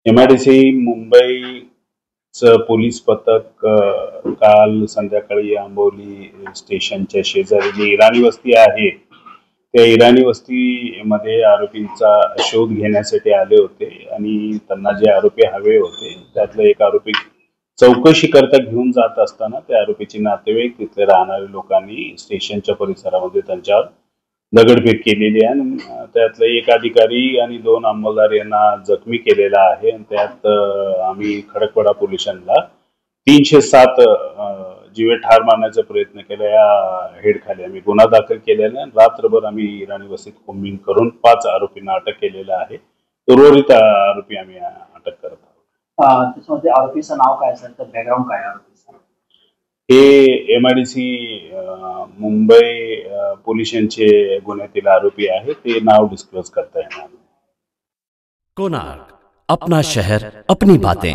MIDC मुंबईचं police पथक काल संध्याकाळी आंबोली स्टेशनच्या शेजारी जी इराणी वस्ती आहे त्या इराणी वस्तीमध्ये आरोपींचा शोध घेण्यासाठी आले होते आणि त्यांना जे आरोपी हवे होते त्यातला एक आरोपी चौकशी करता घेऊन जात असताना त्या आरोपीचे नातेवाईक तिथे राहणाऱ्या लोकांनी स्टेशनच्या परिसरामध्ये त्यांच्यावर दगडफेक केलेली आहे आणि त्यातला एक अधिकारी आणि 2 अंमलदार यांना जखमी केलेला आहे आणि त्यात आम्ही खडकवाडा पोलिसांना 307 जीवे ठार मारण्याचा प्रयत्न केला या हेडखाली आम्ही गुन्हा दाखल केलेला आहे. रात्रभर आम्ही इराणी वस्तीत कोम्बिंग करून 5 आरोपींना अटक केलेलं आहे. उर्वरित आरोपी आम्ही अटक करत आहोत. त्याच्यामध्ये आरोपीचं नाव काय असेल तर बॅकग्राऊंड काय आरोपीचं? हे MIDC मुंबई पोलिसांचे गुन्ह्यातील आरोपी आहे. ते नाव डिस्क्लोज करता येणार नाही. कोणार्क, अपना शहर अपनी बातें.